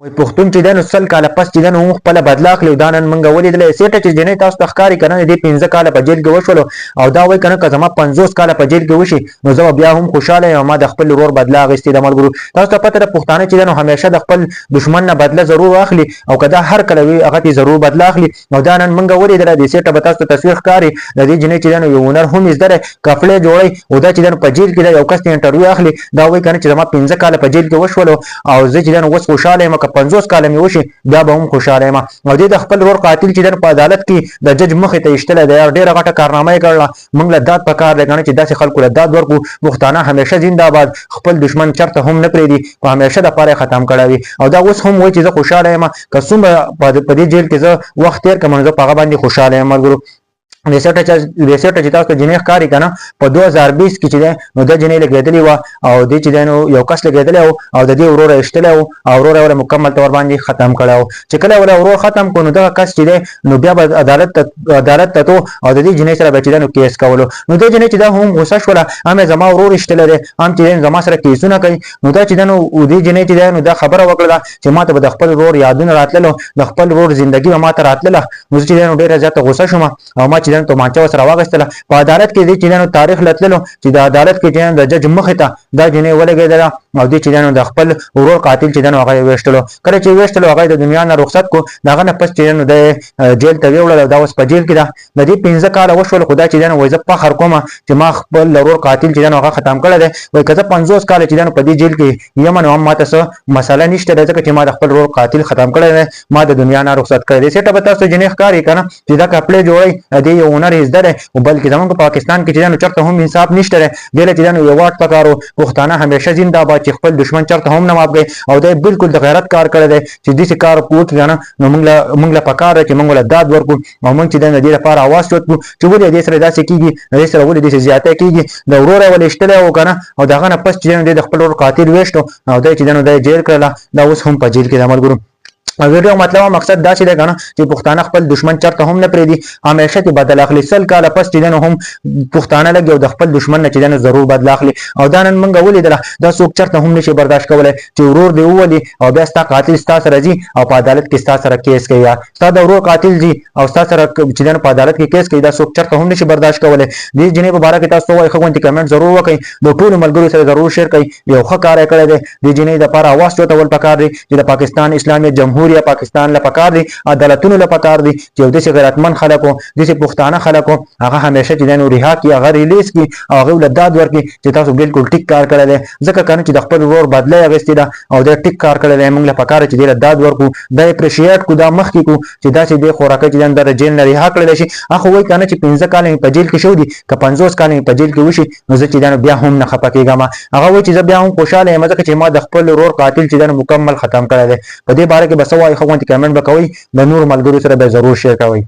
وای پښتون چې دنو سل کاله پس چې دنو خپل بدلا اخلي دا نن منګه ولیدل سیټه چې جنې تاسو تخکاری کنه دې 15 کاله په جیل کې وشولو او دا وای کنه که زما 50 کاله په جیل کې وشي نو زه بیا هم خوشاله یم ما د خپل ورور بدلا غوښتي د ملګرو تاسو ته پته ده پښتانه چې دنو همیشه د خپل دشمن نه بدله ضرور اخلي او کدا هر کله وی هغه ته ضرور بدلا اخلي او دا نن منګه ولیدل دې سیټه به تاسو تصویر ښکاری د دې جنې چې دنو یو هنر هم زده کپړې جوړي او دا چې دنو په جیل کې یو کس انټرویو اخلي دا وای کنه چې زما 15 کاله په جیل کې وشولو او زه چې دنو وس خوشاله یم که 50 کاله مې بیا به هم خوشاله یم او د خپل ورور قاتل چې په عدالت کې د جج مخې ته ایشتل دی ډیره غټه کارنامه یې کړله موږ له داد په کار دی کنه چې داسې خلکو له داد ورکو پښتانه همیشه زنده باد خپل دشمن چرته هم نه پرېږدي په همیشه دپاره ختم کړی وي او دا اوس هم وایي چې زه خوشاله یم که څومره په دې جیل کې زه وخت تېر کړم نو زه په هغه باندې خوشاله یم ملګرو ریسټ چې تاسو جنې ښکاری کنه په 2020 کې چې ده نو د جنې لګېدلې و او د چې نو یو کس لګېدلی او د دې ورور ایشتلی او ورور ول مکمل تور باندې ختم کړو چې کله ول ورور ختم کو نو دغه کس چې ده نو بیا عدالت ته او د دې جنې سره بچی نو کیس کولو نو د جنې چې ده هم غوسه شوله هم زما ورور ایشتلی دی هم چې زما سره کیسونه کوي نو دا چې نو د جنې چې ده نو دا خبره وکړه چې ما ته د خپل ورور یادونه راتللو د خپل ورور ژوندۍ ما ته راتلله نو چې نو ډیره زیاته غوسه شوم او ما چې تو مانچا سره واغستله په عدالت کې چې نو تاریخ لتللو چې د عدالت کې چې د جج مخې ته دا جنې ولګېدله او دې چې نو د خپل ورور قاتل چې نو هغه ویشتلو کله چې ویشتلو هغه د دنیا نه رخصت کو دغه نه پس چې نو د جیل ته ویوړل دا اوس په جیل کې ده د دې 15 کاله وشول خدای چې نو وایي زه فخر کوم چې ما خپل ورور قاتل چې نو هغه ختم کړی دی وایي که زه 50 کاله چې نو په دې جیل کې یم نو هم ماته څه مسله نشته ده ځکه چې ما د خپل ورور قاتل ختم کړی دی ما د دنیا نه رخصت کړی دی سیټه به تاسو جنې ښکاري کنه چې دا کپړې جوړی دې یو هنر یې زده دی او بلکې زمونږ په پاکستان کې چې نو چرته هم انصاف نشته دی دله چې نو یو واټ پکارو پښتانه همیشه زنده باد چې خپل دشمن چرته هم نه ماف گئی او دا بالکل د غیرت کار کړی دی چې دې کار کوټ کنه نو موږ له پکار چې موږ له داد ورکو او موږ چې د دې لپاره आवाज چوتو چې ولې دې سره داسې کیږي دې سره ولې دې زیاته کیږي د ورور ول اشتله او کنه او دغه نه پس چې د خپل ورور قاتل وېشتو او دا چې د جیل کړل دا اوس هم په جیل کې د عمل ویډیو مطلب مقصد دا چې ده کنه چې پښتانه خپل دشمن چرته هم نه پرېږدي همیشه ته بدل اخلي سل کاله پس چې نو هم پښتانه لګي او د خپل دشمن نه چې نو ضرور بدل اخلي او دا نن موږ ولیدل دا څوک چرته هم نشي برداشت کولای چې ورور دی وولي او بیا ستا قاتل ستا سره ځي او په عدالت کې ستا سره کیس کوي یا ستا د ورور قاتل ځي او ستا سره چې نو په عدالت کې کیس کوي دا څوک چرته هم نشي برداشت کولای دې جنې په اړه کې تاسو وایي خو کوم کمنټ ضرور وکړئ د ټولو ملګرو سره ضرور شیر کړئ یو ښه کار کړی دی دې جنې د لپاره आवाज چوتول پکار دی چې د پاکستان اسلامي جمهوریت پاکستان پکار دي عدالتونو له پکار دي چې د غیرتمن خلکو د پښتانه خلکو هغه همیشه چې نو ریها کی هغه ریلیز کی او هغه ول داد ورکي چې تاسو بالکل ټیک کار کړی دی ځکه کنه چې د خپل ورور بدله غوښتي دا او د ټیک کار کړی دی موږ له پکار چې د داد ورکو د اپریشیټ کو دا مخ کی کو چې دا چې د خوراکه چې د جیل نه ریها کړل شي هغه وایي کنه چې 15 کال په جیل کې شو دي که 50 کال په جیل کې وشي نو چې دا بیا هم نه خپکیږم هغه وایي چې بیا هم خوشاله یم ځکه چې ما د خپل ورور قاتل چې دا مکمل ختم کړی دی په دې باره کې بس وایي خو کوم کمنټ وکوي د نور ملګرو سره به ضرور شیر کوئ